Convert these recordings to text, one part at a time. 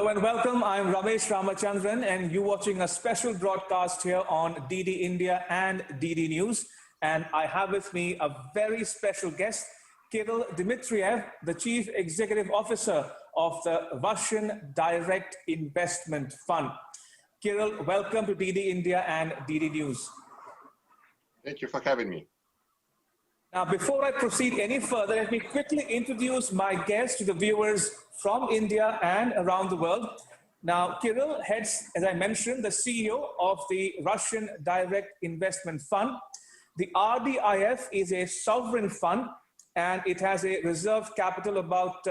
Hello and welcome. I'm Ramesh Ramachandran and you're watching a special broadcast here on DD India and DD News. And I have with me a very special guest, Kirill Dmitriev, the Chief Executive Officer of the Russian Direct Investment Fund. Kirill, welcome to DD India and DD News. Thank you for having me. Now, before I proceed any further, let me quickly introduce my guest to the viewers from India and around the world. Now, Kirill heads, as I mentioned, the CEO of the Russian Direct Investment Fund. The RDIF is a sovereign fund, and it has a reserve capital about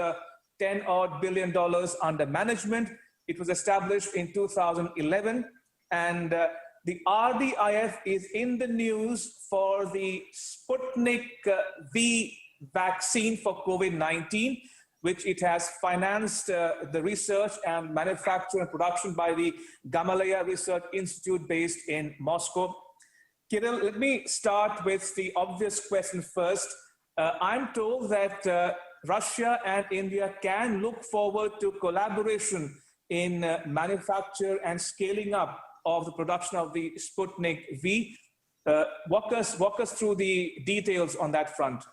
$10 billion under management. It was established in 2011, and the RDIF is in the news for the Sputnik V vaccine for COVID-19, which it has financed the research and manufacture and production by the Gamaleya Research Institute based in Moscow. Kirill, let me start with the obvious question first. I'm told that Russia and India can look forward to collaboration in manufacture and scaling up of the production of the Sputnik V. Walk us through the details on that front.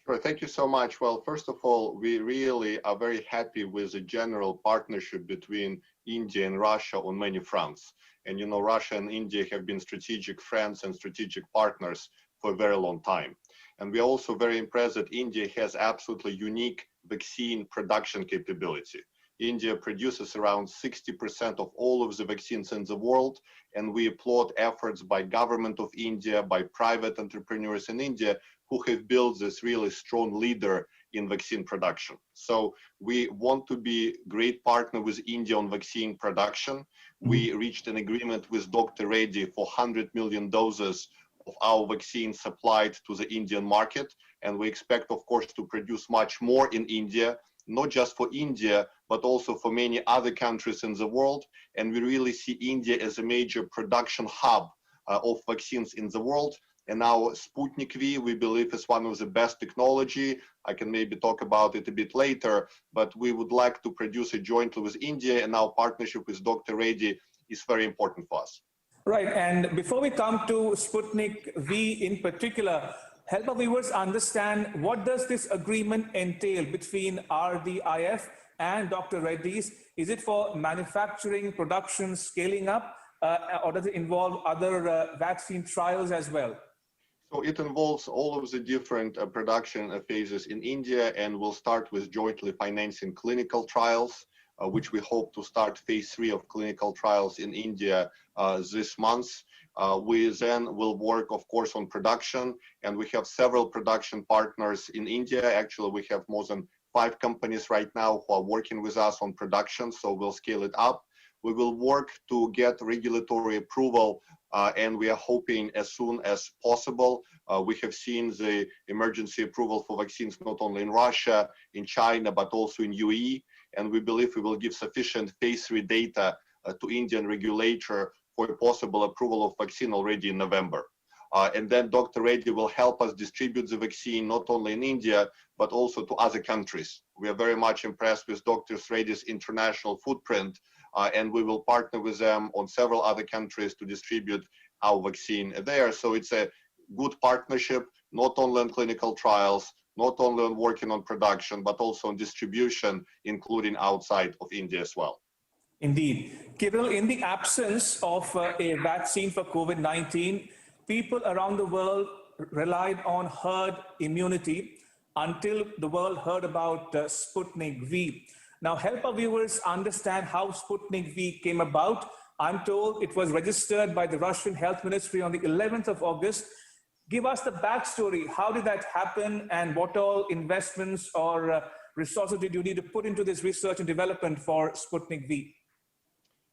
Sure, thank you so much. Well, first of all, we really are very happy with the general partnership between India and Russia on many fronts. And you know, Russia and India have been strategic friends and strategic partners for a very long time. And we're also very impressed that India has absolutely unique vaccine production capability. India produces around 60% of all of the vaccines in the world, and we applaud efforts by government of India, by private entrepreneurs in India, who have built this really strong leader in vaccine production. So we want to be a great partner with India on vaccine production. We reached an agreement with Dr. Reddy for 100 million doses of our vaccine supplied to the Indian market, and we expect, of course, to produce much more in India, not just for India, but also for many other countries in the world. And we really see India as a major production hub of vaccines in the world. And our Sputnik V, we believe, is one of the best technology. I can maybe talk about it a bit later, but we would like to produce it jointly with India, and our partnership with Dr. Reddy is very important for us. Right, and before we come to Sputnik V in particular, help our viewers understand what does this agreement entail between RDIF and Dr. Reddy's? Is it for manufacturing, production, scaling up, or does it involve other vaccine trials as well? So it involves all of the different production phases in India, and we'll start with jointly financing clinical trials, which we hope to start phase 3 of clinical trials in India this month. We then will work, of course, on production, and we have several production partners in India. Actually, we have more than 5 companies right now who are working with us on production, so we'll scale it up. We will work to get regulatory approval, and we are hoping as soon as possible. We have seen the emergency approval for vaccines not only in Russia, in China, but also in UAE, and we believe we will give sufficient phase 3 data to Indian regulator for a possible approval of vaccine already in November. And then Dr. Reddy will help us distribute the vaccine not only in India, but also to other countries. We are very much impressed with Dr. Reddy's international footprint, and we will partner with them on several other countries to distribute our vaccine there. So it's a good partnership, not only on clinical trials, not only on working on production, but also on distribution, including outside of India as well. Indeed. Kirill, in the absence of a vaccine for COVID-19, people around the world relied on herd immunity until the world heard about Sputnik V. Now, help our viewers understand how Sputnik V came about. I'm told it was registered by the Russian Health Ministry on the 11th of August. Give us the backstory. How did that happen, and what all investments or resources did you need to put into this research and development for Sputnik V?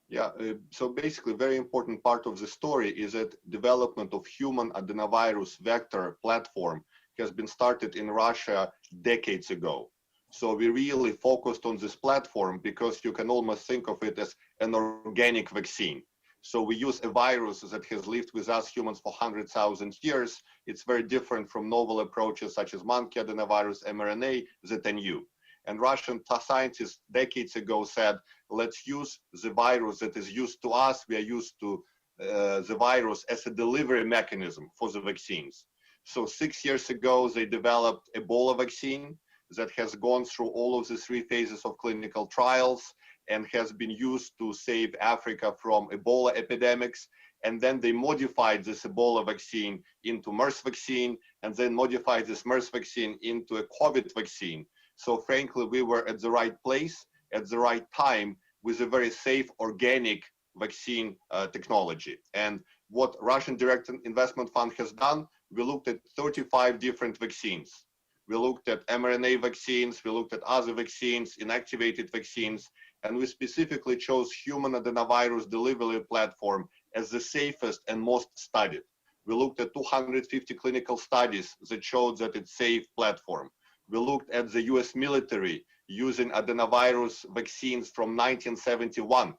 Yeah, so basically, very important part of the story is that development of human adenovirus vector platform has been started in Russia decades ago. So we really focused on this platform because you can almost think of it as an organic vaccine. So we use a virus that has lived with us humans for 100,000 years. It's very different from novel approaches such as monkey adenovirus, mRNA, ZNU. And Russian scientists decades ago said, let's use the virus that is used to us, we are used to the virus as a delivery mechanism for the vaccines. So 6 years ago, they developed Ebola vaccine that has gone through all of the 3 phases of clinical trials and has been used to save Africa from Ebola epidemics. And then they modified this Ebola vaccine into MERS vaccine, and then modified this MERS vaccine into a COVID vaccine. So frankly, we were at the right place at the right time with a very safe organic vaccine technology. And what Russian Direct Investment Fund has done, we looked at 35 different vaccines. We looked at mRNA vaccines, we looked at other vaccines, inactivated vaccines, and we specifically chose human adenovirus delivery platform as the safest and most studied. We looked at 250 clinical studies that showed that it's safe platform. We looked at the US military using adenovirus vaccines from 1971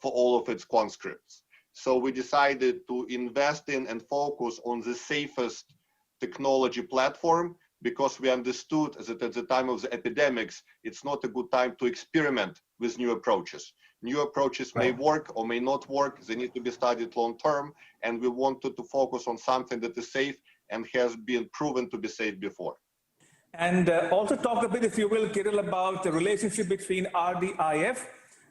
for all of its conscripts. So we decided to invest in and focus on the safest technology platform, because we understood that at the time of the epidemics, it's not a good time to experiment with new approaches. New approaches may work or may not work. They need to be studied long term. And we wanted to focus on something that is safe and has been proven to be safe before. And also talk a bit, if you will, Kirill, about the relationship between RDIF,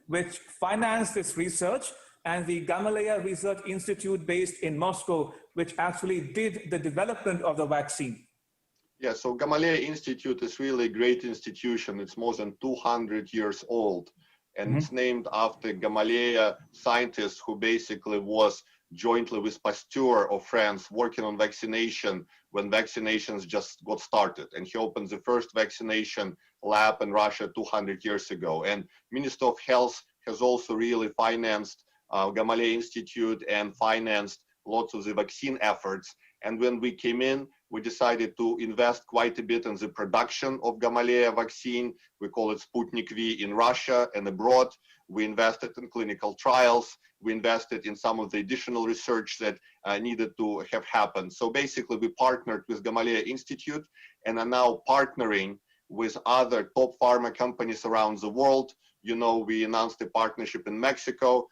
which financed this research, and the Gamaleya Research Institute based in Moscow, which actually did the development of the vaccine. Yeah, so Gamaleya Institute is really a great institution. It's more than 200 years old, and it's named after Gamaleya scientist who basically was jointly with Pasteur of France working on vaccination when vaccinations just got started. And he opened the first vaccination lab in Russia 200 years ago. And Minister of Health has also really financed Gamaleya Institute and financed lots of the vaccine efforts. And when we came in, we decided to invest quite a bit in the production of Gamaleya vaccine. We call it Sputnik V in Russia and abroad. We invested in clinical trials. We invested in some of the additional research that needed to have happened. So basically, we partnered with Gamaleya Institute and are now partnering with other top pharma companies around the world. You know, we announced a partnership in Mexico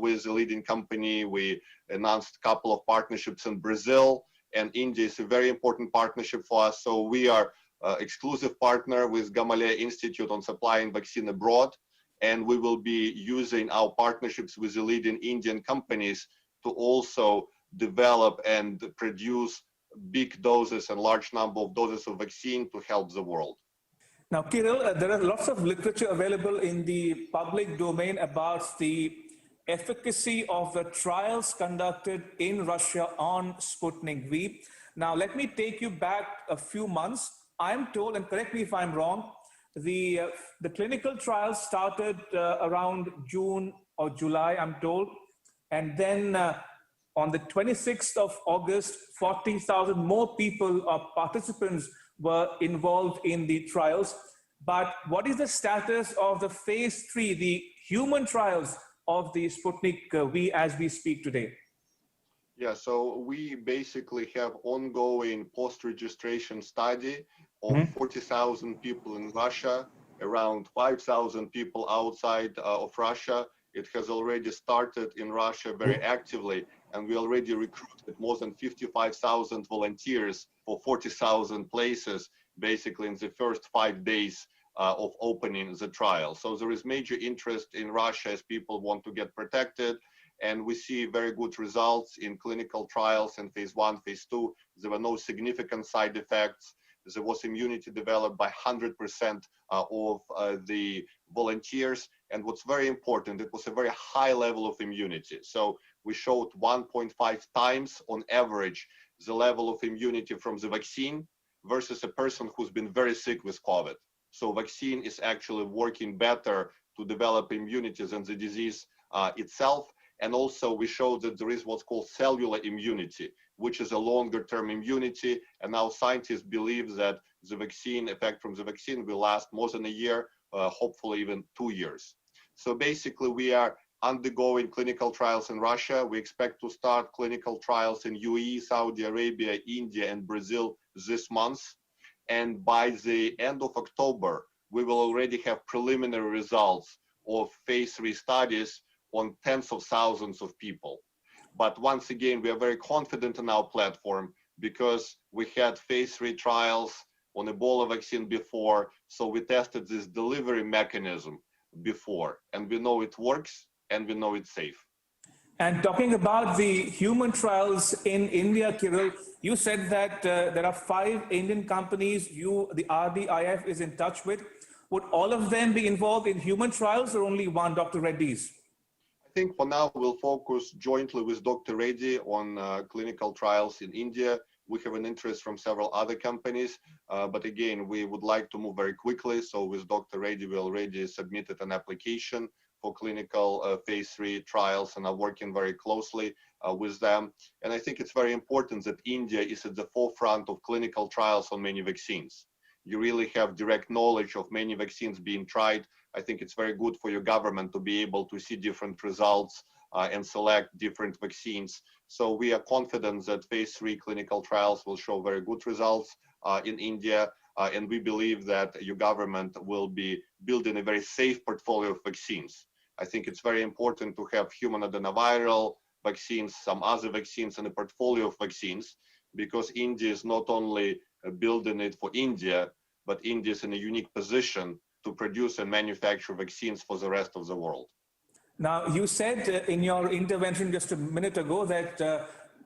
with a leading company. We announced a couple of partnerships in Brazil, and India is a very important partnership for us. So we are exclusive partner with Gamaleya Institute on supplying vaccine abroad, and we will be using our partnerships with the leading Indian companies to also develop and produce big doses and large number of doses of vaccine to help the world. Now, Kirill, there are lots of literature available in the public domain about the efficacy of the trials conducted in Russia on Sputnik V. Now, let me take you back a few months. I'm told, and correct me if I'm wrong, the clinical trials started around June or July, I'm told. And then on the 26th of August, 40,000 more people or participants were involved in the trials. But what is the status of the phase 3, the human trials of the Sputnik V as we speak today? Yeah, so we basically have ongoing post-registration study of 40,000 people in Russia, around 5,000 people outside of Russia. It has already started in Russia very actively, and we already recruited more than 55,000 volunteers for 40,000 places, basically in the first 5 days of opening the trial. So there is major interest in Russia as people want to get protected, and we see very good results in clinical trials in phase 1, phase 2. There were no significant side effects. There was immunity developed by 100% of the volunteers. And what's very important, it was a very high level of immunity. So we showed 1.5 times on average the level of immunity from the vaccine versus a person who's been very sick with COVID. So vaccine is actually working better to develop immunity than the disease itself. And also we showed that there is what's called cellular immunity, which is a longer term immunity. And now scientists believe that the vaccine effect from the vaccine will last more than a year, hopefully even 2 years. So basically we are undergoing clinical trials in Russia. We expect to start clinical trials in UAE, Saudi Arabia, India, and Brazil this month. And by the end of October, we will already have preliminary results of phase 3 studies on tens of thousands of people. But once again, we are very confident in our platform because we had phase 3 trials on Ebola vaccine before, so we tested this delivery mechanism before, and we know it works, and we know it's safe. And talking about the human trials in India, Kirill, you said that there are 5 Indian companies the RDIF is in touch with. Would all of them be involved in human trials or only one, Dr. Reddy's? I think for now we'll focus jointly with Dr. Reddy on clinical trials in India. We have an interest from several other companies, but again, we would like to move very quickly. So with Dr. Reddy, we already submitted an application for clinical phase 3 trials and are working very closely with them. And I think it's very important that India is at the forefront of clinical trials on many vaccines. You really have direct knowledge of many vaccines being tried. I think it's very good for your government to be able to see different results and select different vaccines. So we are confident that phase 3 clinical trials will show very good results in India. And we believe that your government will be building a very safe portfolio of vaccines. I think it's very important to have human adenoviral vaccines, some other vaccines, and a portfolio of vaccines, because India is not only building it for India, but India is in a unique position to produce and manufacture vaccines for the rest of the world. Now, you said in your intervention just a minute ago that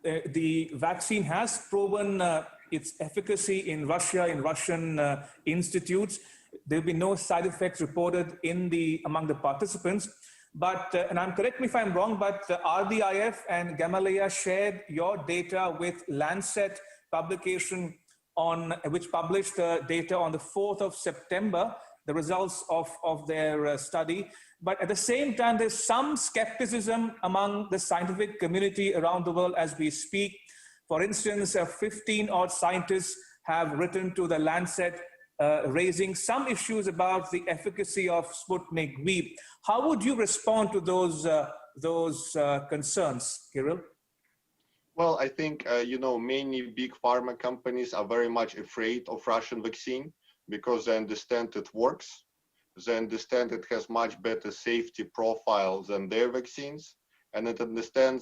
the vaccine has proven its efficacy in Russia, in Russian institutes. There will be no side effects reported among the participants. But, and correct me if I'm wrong, but RDIF and Gamaleya shared your data with Lancet publication which published data on the 4th of September, the results of their study. But at the same time, there's some skepticism among the scientific community around the world as we speak. For instance, 15 odd scientists have written to the Lancet raising some issues about the efficacy of Sputnik V. How would you respond to those concerns, Kirill? Well, I think, many big pharma companies are very much afraid of Russian vaccine because they understand it works. They understand it has much better safety profile than their vaccines. And they understand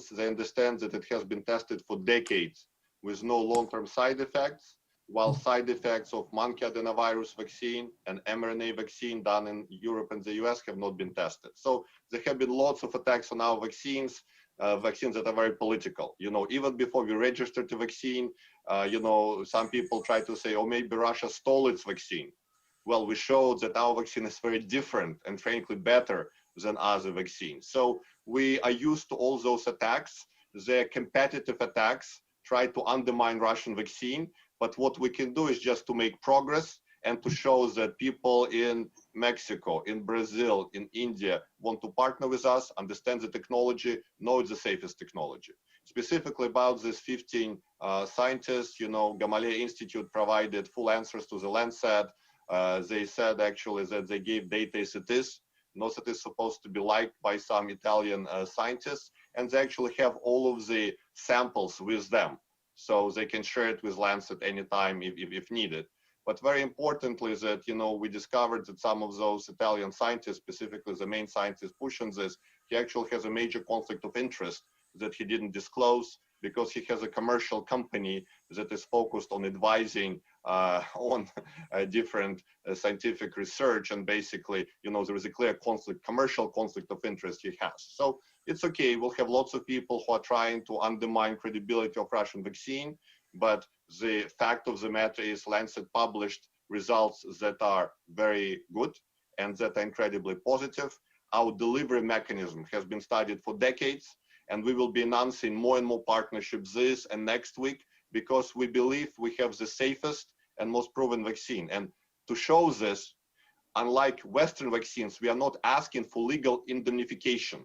that it has been tested for decades with no long-term side effects, while side effects of monkey adenovirus vaccine and mRNA vaccine done in Europe and the US have not been tested. So there have been lots of attacks on our vaccines, vaccines that are very political. Even before we registered the vaccine, some people try to say, oh, maybe Russia stole its vaccine. Well, we showed that our vaccine is very different and frankly better than other vaccines. So we are used to all those attacks. They're competitive attacks, try to undermine Russian vaccine. But what we can do is just to make progress and to show that people in Mexico, in Brazil, in India want to partner with us, understand the technology, know it's the safest technology. Specifically about this 15 scientists, Gamaleya Institute provided full answers to the Lancet. They said actually that they gave data as it is, not that it's supposed to be liked by some Italian scientists, and they actually have all of the samples with them. So they can share it with Lancet anytime if needed. But very importantly is that, we discovered that some of those Italian scientists, specifically the main scientist pushing this, he actually has a major conflict of interest that he didn't disclose because he has a commercial company that is focused on advising on different scientific research. And basically, there is a clear commercial conflict of interest he has. So it's okay. We'll have lots of people who are trying to undermine credibility of Russian vaccine. But the fact of the matter is Lancet published results that are very good and that are incredibly positive. Our delivery mechanism has been studied for decades, and we will be announcing more and more partnerships this and next week because we believe we have the safest and most proven vaccine. And to show this, unlike Western vaccines, we are not asking for legal indemnification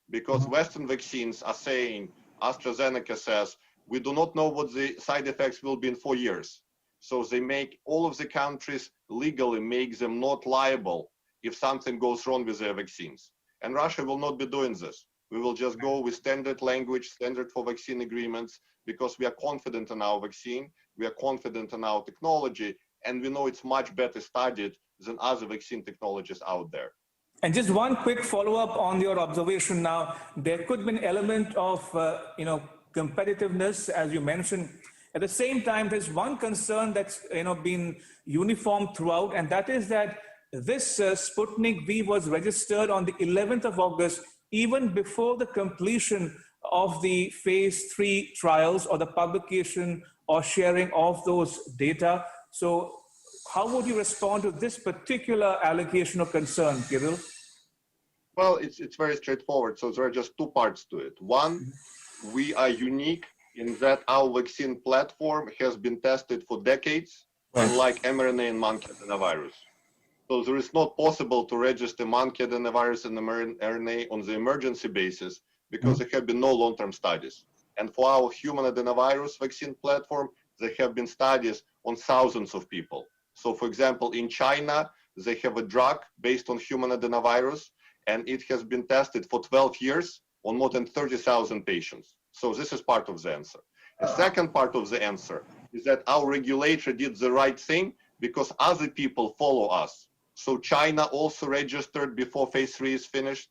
because Western vaccines are saying, AstraZeneca says, we do not know what the side effects will be in 4 years. So they make all of the countries legally make them not liable if something goes wrong with their vaccines. And Russia will not be doing this. We will just go with standard language, standard for vaccine agreements, because we are confident in our vaccine, we are confident in our technology, and we know it's much better studied than other vaccine technologies out there. And just one quick follow-up on your observation now, there could be an element of, competitiveness, as you mentioned. At the same time, there's one concern that's, been uniform throughout, and that is that this Sputnik V was registered on the 11th of August, even before the completion of the phase 3 trials or the publication or sharing of those data. So how would you respond to this particular allegation of concern, Kirill? Well, it's very straightforward. So there are just two parts to it. One, we are unique in that our vaccine platform has been tested for decades, unlike mRNA and monkey adenovirus. So there is not possible to register monkey adenovirus and mRNA on the emergency basis because there have been no long-term studies. And for our human adenovirus vaccine platform, there have been studies on thousands of people. So for example, in China, they have a drug based on human adenovirus, and it has been tested for 12 years on more than 30,000 patients. So this is part of the answer. The second part of the answer is that our regulator did the right thing because other people follow us. So China also registered before phase 3 is finished.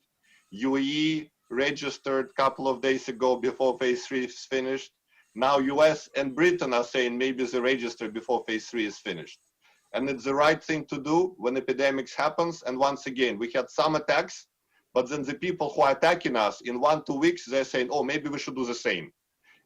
UAE registered a couple of days ago before phase 3 is finished. Now US and Britain are saying maybe they register before phase 3 is finished. And it's the right thing to do when epidemics happens. And once again, we had some attacks, but then the people who are attacking us in 1-2 weeks, they're saying, oh, maybe we should do the same.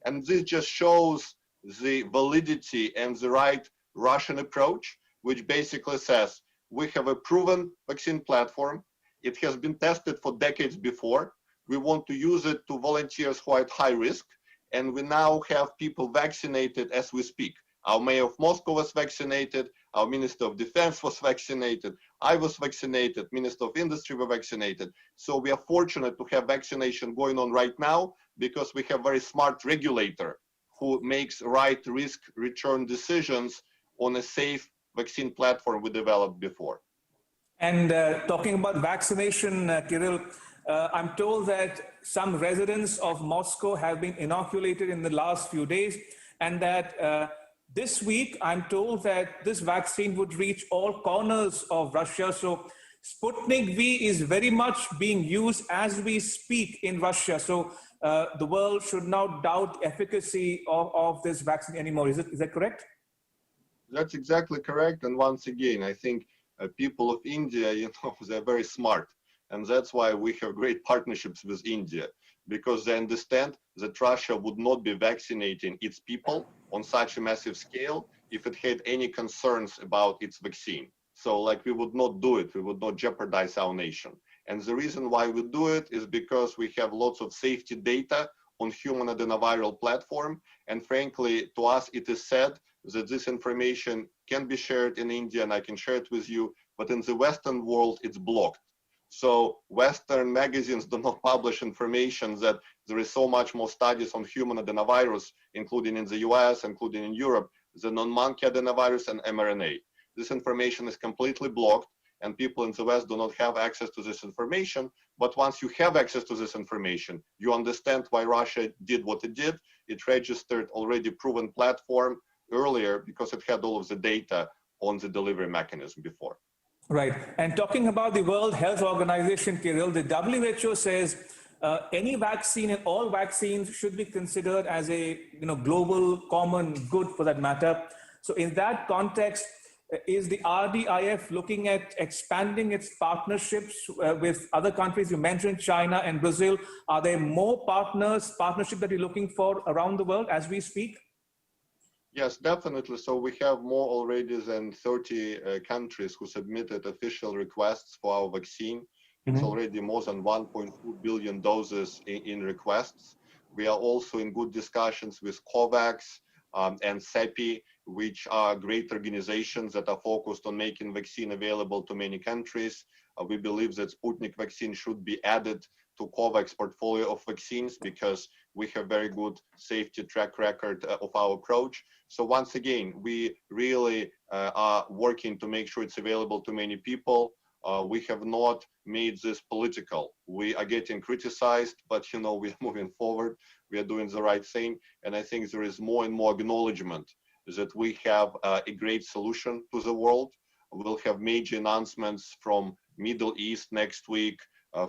And this just shows the validity and the right Russian approach, which basically says, we have a proven vaccine platform. It has been tested for decades before. We want to use it to volunteers who are at high risk. And we now have people vaccinated as we speak. Our mayor of Moscow was vaccinated. Our Minister of Defense was vaccinated. I was vaccinated. Minister of Industry were vaccinated. So we are fortunate to have vaccination going on right now because we have very smart regulator who makes right risk return decisions on a safe vaccine platform we developed before. And talking about vaccination, Kirill, I'm told that some residents of Moscow have been inoculated in the last few days, and that this week, I'm told that this vaccine would reach all corners of Russia. So Sputnik V is very much being used as we speak in Russia. So the world should not doubt the efficacy of this vaccine anymore. Is that correct? That's exactly correct. And once again, I think people of India, they're very smart. And that's why we have great partnerships with India, because they understand that Russia would not be vaccinating its people on such a massive scale if it had any concerns about its vaccine. So like we would not do it, we would not jeopardize our nation. And the reason why we do it is because we have lots of safety data on human adenoviral platform. And frankly, to us, it is said that this information can be shared in India, and I can share it with you, but in the Western world, it's blocked. So Western magazines do not publish information that there is so much more studies on human adenovirus, including in the US, including in Europe, than on monkey adenovirus and mRNA. This information is completely blocked, and people in the West do not have access to this information. But once you have access to this information, you understand why Russia did what it did. It registered already proven platform earlier because it had all of the data on the delivery mechanism before. Right. And talking about the World Health Organization, Kirill, the WHO says any vaccine and all vaccines should be considered as a global common good for that matter. So in that context, is the RDIF looking at expanding its partnerships with other countries? You mentioned China and Brazil. Are there more partnerships that you're looking for around the world as we speak? Yes, definitely. So we have more already than 30 countries who submitted official requests for our vaccine. Mm-hmm. It's already more than 1.2 billion doses in requests. We are also in good discussions with COVAX and CEPI, which are great organizations that are focused on making vaccine available to many countries. We believe that Sputnik vaccine should be added to COVAX portfolio of vaccines because we have very good safety track record of our approach. So once again, we really are working to make sure it's available to many people. We have not made this political. We are getting criticized, but we are moving forward. We are doing the right thing. And I think there is more and more acknowledgement that we have a great solution to the world. We'll have major announcements from Middle East next week,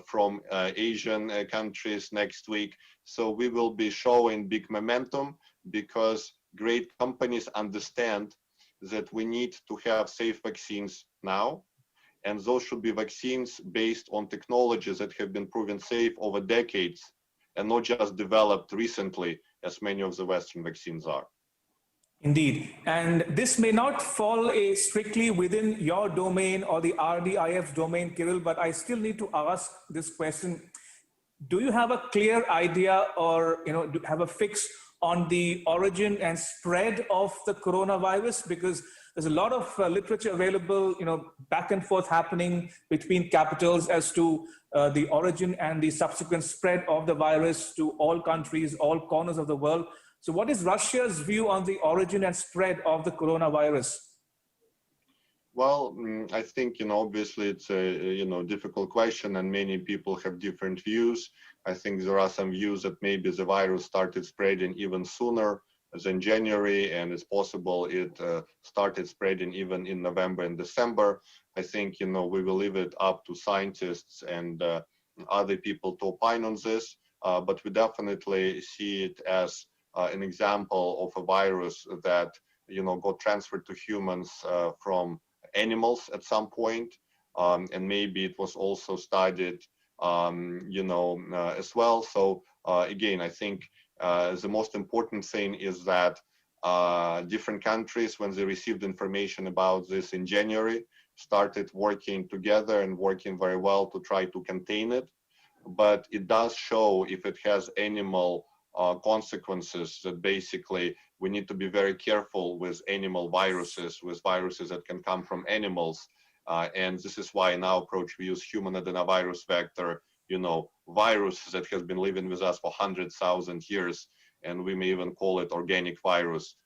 from Asian countries next week. So we will be showing big momentum because great companies understand that we need to have safe vaccines now. And those should be vaccines based on technologies that have been proven safe over decades and not just developed recently, as many of the Western vaccines are. Indeed. And this may not fall strictly within your domain or the RDIF domain, Kirill, but I still need to ask this question. Do you have a clear idea or have a fix on the origin and spread of the coronavirus? Because there's a lot of literature available, back and forth happening between capitals as to the origin and the subsequent spread of the virus to all countries, all corners of the world. So what is Russia's view on the origin and spread of the coronavirus? Well, I think, obviously it's a, difficult question and many people have different views. I think there are some views that maybe the virus started spreading even sooner than January, and it's possible it started spreading even in November and December. I think, we will leave it up to scientists and other people to opine on this, but we definitely see it as an example of a virus that, got transferred to humans from animals at some point, and maybe it was also studied, as well. So again, I think the most important thing is that different countries, when they received information about this in January, started working together and working very well to try to contain it. But it does show, if it has animal consequences, that basically we need to be very careful with animal viruses, with viruses that can come from animals. And this is why in our approach we use human adenovirus vector, virus that has been living with us for 100,000 years, and we may even call it organic virus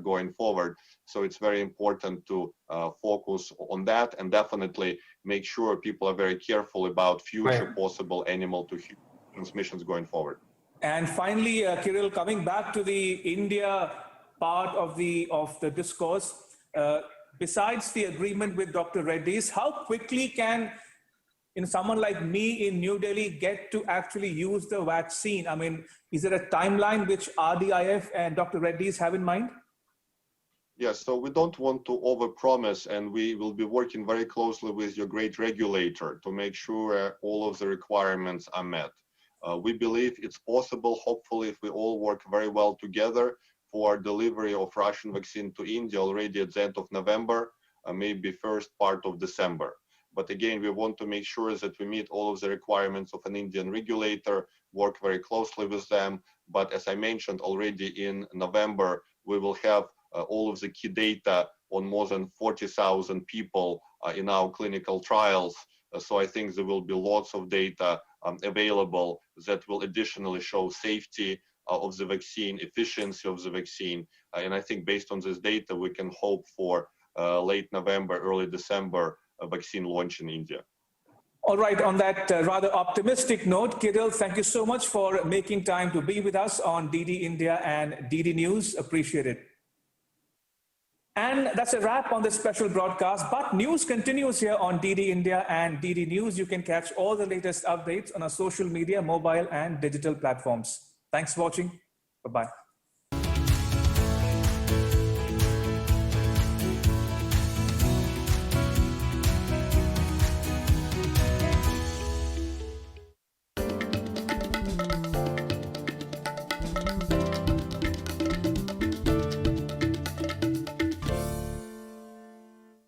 going forward. So it's very important to focus on that and definitely make sure people are very careful about future possible animal to human transmissions going forward. And finally, Kirill, coming back to the India part of the discourse, besides the agreement with Dr. Reddy's, how quickly can someone like me in New Delhi get to actually use the vaccine? I mean, is there a timeline which RDIF and Dr. Reddy's have in mind? Yes, so we don't want to overpromise, and we will be working very closely with your great regulator to make sure all of the requirements are met. We believe it's possible, hopefully, if we all work very well together, for delivery of Russian vaccine to India already at the end of November, maybe first part of December. But again, we want to make sure that we meet all of the requirements of an Indian regulator, work very closely with them. But as I mentioned already, in November, we will have all of the key data on more than 40,000 people in our clinical trials. So I think there will be lots of data available that will additionally show safety of the vaccine, efficiency of the vaccine. And I think based on this data, we can hope for late November, early December vaccine launch in India. All right, on that rather optimistic note, Kirill, thank you so much for making time to be with us on DD India and DD News. Appreciate it. And that's a wrap on this special broadcast, but news continues here on DD India and DD News. You can catch all the latest updates on our social media, mobile and digital platforms. Thanks for watching. Bye-bye.